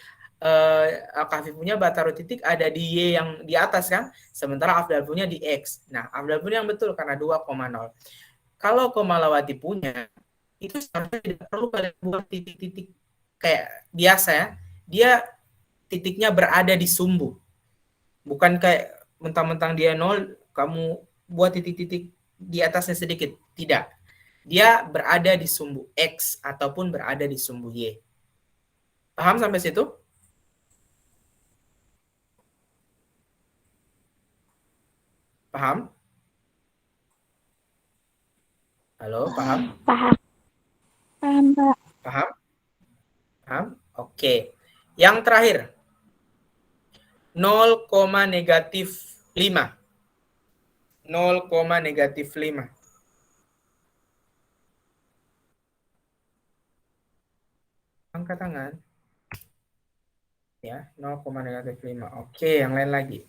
Al-Kahfi punya Bataru titik ada di Y yang di atas kan, sementara Afdal punya di X. Nah, Afdal punya yang betul karena 2,0. Kalau Komalawati punya, itu sebenarnya tidak perlu kalian buat titik-titik kayak biasa ya. Dia titiknya berada di sumbu. Bukan kayak mentang-mentang dia 0, kamu buat titik-titik di atasnya sedikit. Tidak. Dia berada di sumbu X ataupun berada di sumbu Y. Paham sampai situ? Paham? Halo, paham? Paham. Paham, Pak. Paham? Paham? Oke. Yang terakhir. 0,-5. 0,-5. Angkat tangan. Ya, 0,-5. Oke, yang lain lagi.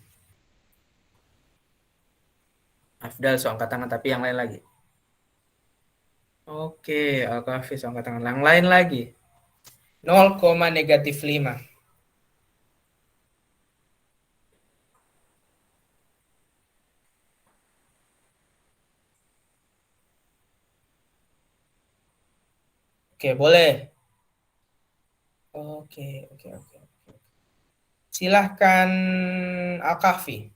Afdal so angkat tangan, tapi yang lain lagi. Oke, Al-Kahfi so angkat tangan. Yang lain lagi. 0,-5. Oke, boleh. Oke. Silahkan Al-Kahfi.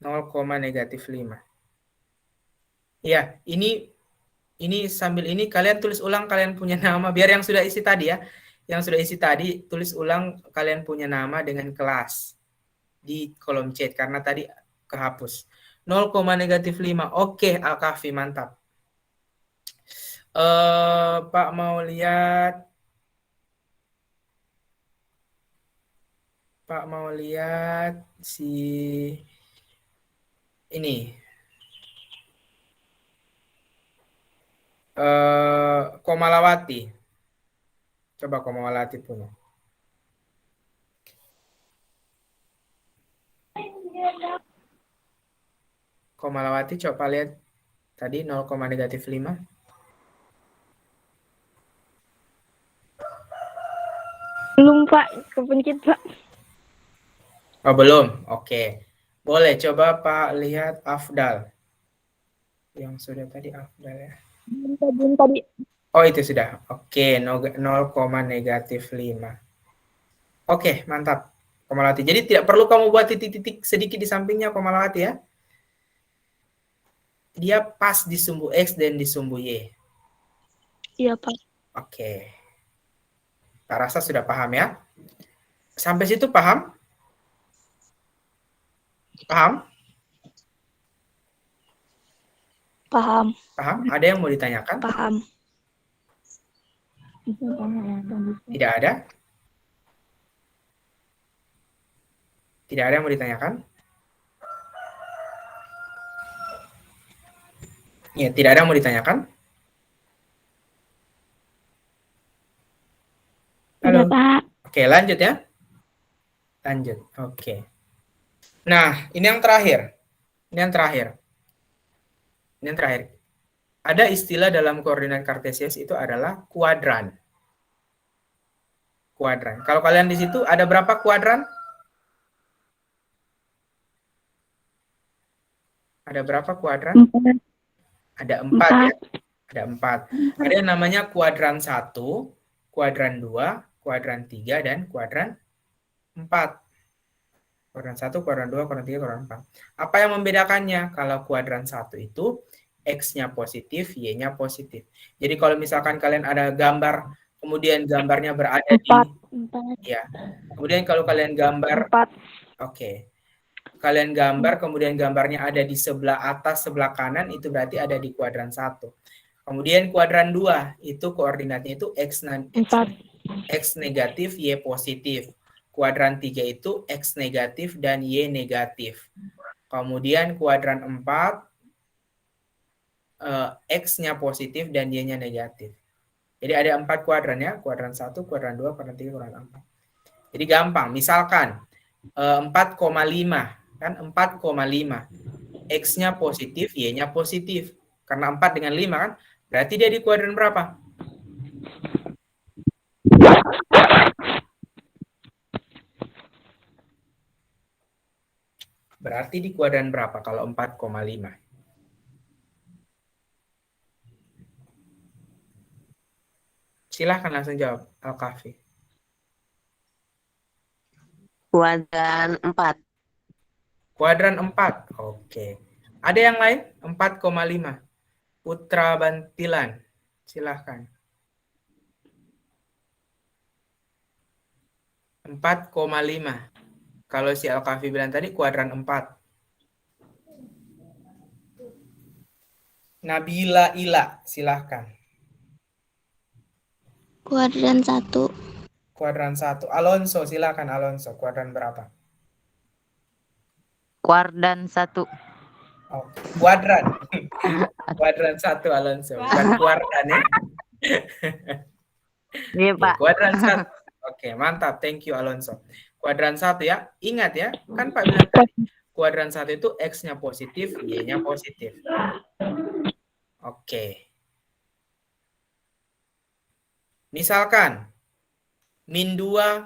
0,-5. Ya, ini sambil ini kalian tulis ulang kalian punya nama biar yang sudah isi tadi ya. Yang sudah isi tadi tulis ulang kalian punya nama dengan kelas di kolom chat karena tadi kehapus. 0,-5. Oke, Al-Kahfi, mantap. Pak mau lihat. Pak mau lihat si ini. Komalawati. Coba Komalawati punya. Komalawati coba lihat tadi 0,-5. Belum Pak, kepencet Pak. Oh, belum. Oke. Boleh coba Pak lihat Afdal. Yang sudah tadi Afdal ya. Belum tadi. Oh, itu sudah. Oke, 0,-5. Oke, mantap. Komalawati. Jadi tidak perlu kamu buat titik-titik sedikit di sampingnya Komalawati ya. Dia pas di sumbu X dan di sumbu Y. Iya, Pak. Oke. Pak rasa sudah paham ya? Sampai situ paham? Paham? Paham. Paham? Ada yang mau ditanyakan? Paham. Tidak ada? Tidak ada yang mau ditanyakan? Ya, tidak ada yang mau ditanyakan? Halo. Iya, Pak. Oke, lanjut ya. Lanjut. Oke. Nah, ini yang terakhir. Ini yang terakhir. Ini yang terakhir. Ada istilah dalam koordinat kartesius itu adalah kuadran. Kuadran. Kalau kalian di situ ada berapa kuadran? Ada berapa kuadran? 4. Ada 4 ya. Ada 4. Ada yang namanya kuadran 1, kuadran 2, kuadran 3, dan kuadran 4. Kuadran 1, kuadran 2, kuadran 3, kuadran 4. Apa yang membedakannya? Kalau kuadran 1 itu X-nya positif, Y-nya positif. Jadi kalau misalkan kalian ada gambar, kemudian gambarnya berada di... 4. Ya. Kemudian kalau kalian gambar... 4. Oke. Kalian gambar, kemudian gambarnya ada di sebelah atas, sebelah kanan, itu berarti ada di kuadran 1. Kemudian kuadran 2, itu koordinatnya itu X negatif, Y positif. Kuadran 3 itu X negatif dan Y negatif. Kemudian kuadran 4, X-nya positif dan Y-nya negatif. Jadi ada 4 kuadran ya, kuadran 1, kuadran 2, kuadran 3, kuadran 4. Jadi gampang, misalkan 4,5, kan 4,5. X-nya positif, Y-nya positif. Karena 4 dengan 5 kan, berarti dia di kuadran berapa? Berarti di kuadran berapa kalau 4,5? Silahkan langsung jawab, Al-Kahfi. Kuadran 4. Kuadran 4, oke. Ada yang lain? 4,5. Putra Bantilan, silahkan. 4,5. Kalau si Al-Kahfi bilang tadi kuadran 4. Nabila Ila, silahkan. Kuadran 1. Kuadran 1. Alonso, silahkan Alonso. Kuadran berapa? Kuadran 1. Oh, kuadran. Kuadran 1 Alonso. Bukan kuadran ya. Iya, Pak. Kuadran 1. Oke, mantap. Thank you Alonso. Kuadran 1 ya. Ingat ya, kan Pak bilang tadi, kuadran 1 itu X-nya positif, Y-nya positif. Oke. Misalkan min 2,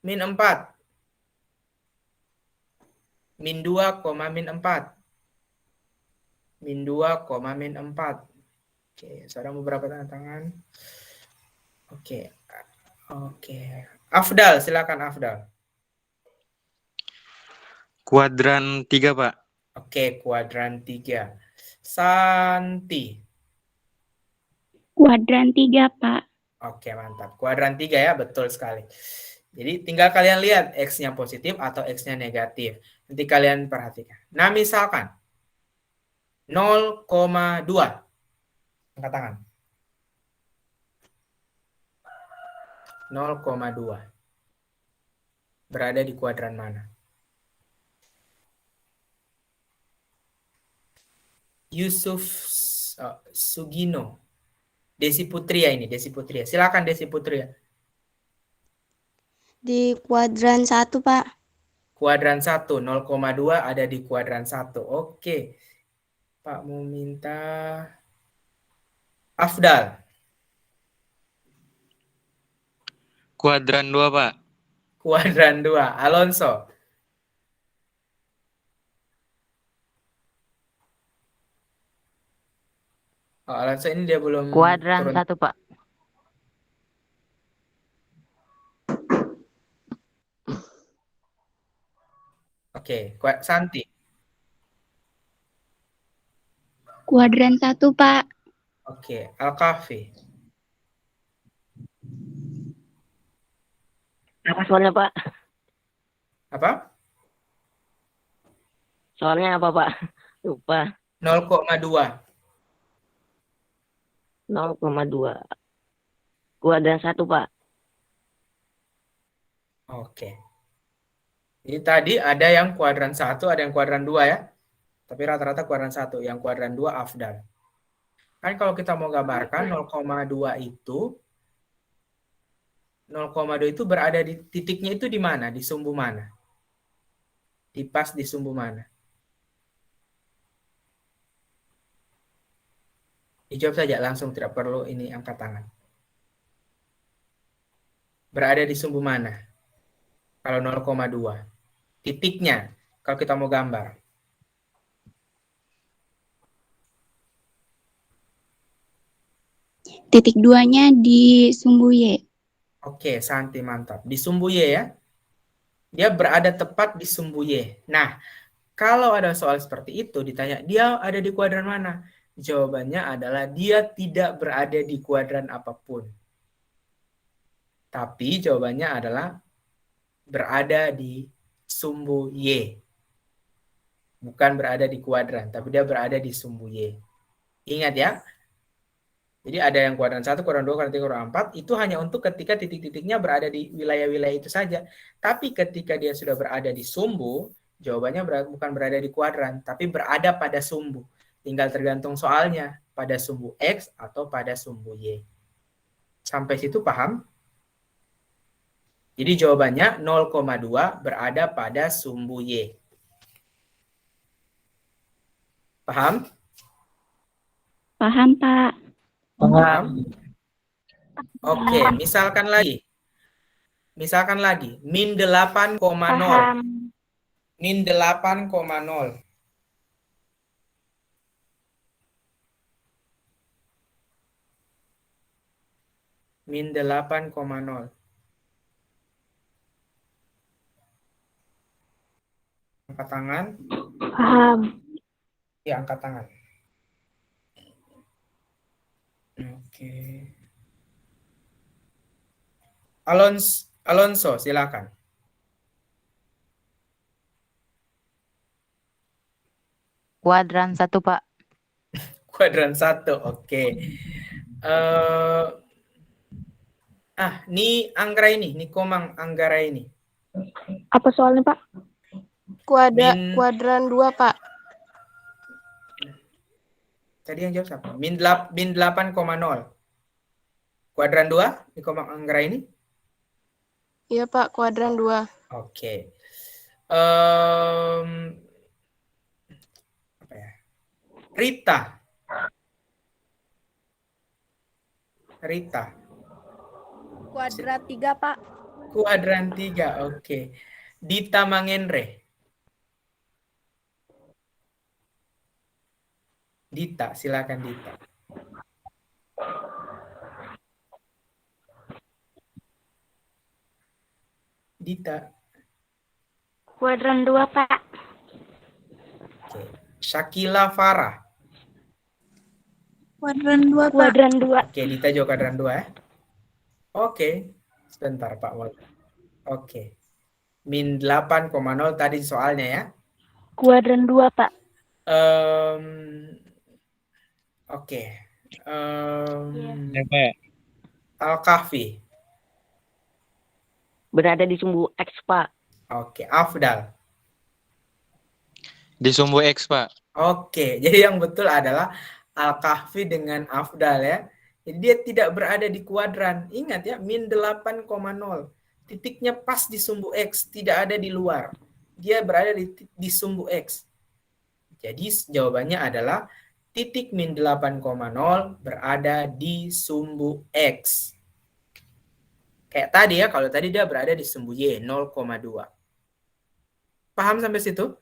min 4. Min 2, min 4. Min 2, min 4. Oke, saudara beberapa tanda tangan. Oke. Oke. Afdal, silakan Afdal. Kuadran 3, Pak. Oke, kuadran 3. Santi. Kuadran 3, Pak. Oke, mantap. Kuadran 3 ya, betul sekali. Jadi tinggal kalian lihat X-nya positif atau X-nya negatif. Nanti kalian perhatikan. Nah, misalkan 0,2. Angkat tangan. 0,2. Berada di kuadran mana? Yusuf Sugino. Desi Putria ini, Desi Putria. Silakan Desi Putria. Di kuadran 1, Pak. Kuadran 1, 0,2 ada di kuadran 1. Oke. Pak mau minta Afdal. Kuadran 2, Pak. Kuadran 2. Alonso. Oh, Alonso ini dia belum Kuadran turun. 1, Pak. Oke, Santi. Kuadran 1, Pak. Oke, Al-Kahfi. Apa soalnya, Pak? Apa? Soalnya apa, Pak? Lupa. 0,2. 0,2. Kuadran 1, Pak. Oke. Jadi tadi ada yang kuadran 1, ada yang kuadran 2 ya. Tapi rata-rata kuadran 1. Yang kuadran 2 Afdal. Kan kalau kita mau gambarkan 0,2 itu 0,2 itu berada di titiknya itu di mana? Di sumbu mana? Di pas di sumbu mana? Dijawab saja langsung, tidak perlu ini angkat tangan. Berada di sumbu mana? Kalau 0,2. Titiknya, kalau kita mau gambar. Titik 2-nya di sumbu Y. Oke, Santi mantap. Di sumbu Y ya. Dia berada tepat di sumbu Y. Nah, kalau ada soal seperti itu ditanya, dia ada di kuadran mana? Jawabannya adalah dia tidak berada di kuadran apapun. Tapi jawabannya adalah berada di sumbu Y. Bukan berada di kuadran, tapi dia berada di sumbu Y. Ingat ya. Jadi ada yang kuadran 1, kuadran 2, kuadran 3, kuadran 4, itu hanya untuk ketika titik-titiknya berada di wilayah-wilayah itu saja. Tapi ketika dia sudah berada di sumbu, jawabannya bukan berada di kuadran, tapi berada pada sumbu. Tinggal tergantung soalnya, pada sumbu X atau pada sumbu Y. Sampai situ paham? Jadi jawabannya 0,2 berada pada sumbu Y. Paham? Paham, Pak. Paham? Oke, misalkan lagi. Min 8,0. Paham. Min 8,0. Min 8,0. Angkat tangan. Paham. Ya, angkat tangan. Oke. Alonso, silakan. Kuadran 1, Pak. Kuadran 1, oke. Ini Anggra ini Komang Anggara ini. Apa soalnya, Pak? Kuadran 2, Pak. Tadi yang jawab siapa? Min 8,0. Kuadran 2 di Komang Anggara ini? Iya, Pak, kuadran 2. Oke. Apa ya? Rita. Kuadran 3, Pak. Kuadran 3, oke. Dita Mangenre. Dita, silakan Dita. Dita. Kuadran 2, Pak. Oke. Shakila Farah. Kuadran 2, Pak. Kuadran 2. Oke, Dita juga kuadran 2 ya. Oke. Sebentar, Pak. Oke. Min 8,0 tadi soalnya ya. Kuadran 2, Pak. Oke. Ya, Pak. Al-Kahfi. Berada di sumbu X, Pak. Oke. Afdal. Di sumbu X, Pak. Oke. Jadi yang betul adalah Al-Kahfi dengan Afdal ya. Jadi dia tidak berada di kuadran. Ingat ya, min 8,0. Titiknya pas di sumbu X, tidak ada di luar. Dia berada di sumbu X. Jadi jawabannya adalah titik min 8,0 berada di sumbu X. Kayak tadi ya, kalau tadi dia berada di sumbu Y, 0,2. Paham sampai situ?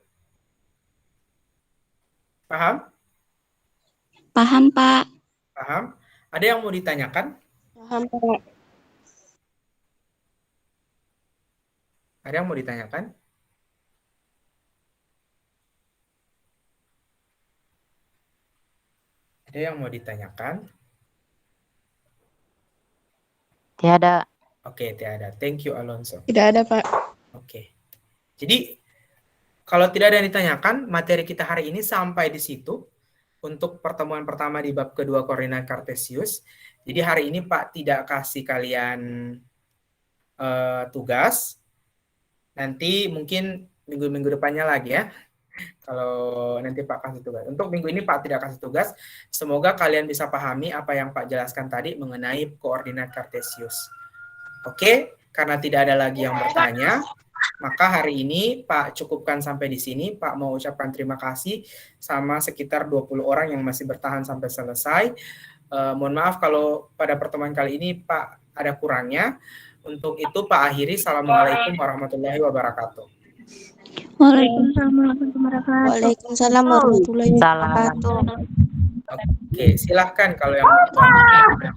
Paham? Paham, Pak. Paham? Ada yang mau ditanyakan? Paham, Pak. Ada yang mau ditanyakan? Ada yang mau ditanyakan? Tiada. Oke, tiada. Thank you, Alonso. Tidak ada, Pak. Oke. Jadi, kalau tidak ada yang ditanyakan, materi kita hari ini sampai di situ untuk pertemuan pertama di bab kedua koordinat kartesius. Jadi hari ini Pak tidak kasih kalian tugas. Nanti mungkin minggu-minggu depannya lagi ya. Kalau nanti Pak kasih tugas. Untuk minggu ini Pak tidak kasih tugas. Semoga kalian bisa pahami apa yang Pak jelaskan tadi mengenai koordinat kartesius. Oke, karena tidak ada lagi yang bertanya, maka hari ini Pak cukupkan sampai di sini. Pak mau ucapkan terima kasih sama sekitar 20 orang yang masih bertahan sampai selesai. Mohon maaf kalau pada pertemuan kali ini Pak ada kurangnya. Untuk itu Pak akhiri. Assalamualaikum warahmatullahi wabarakatuh. Waalaikumsalam warahmatullahi wabarakatuh. Oke, silahkan kalau yang mau bertanya.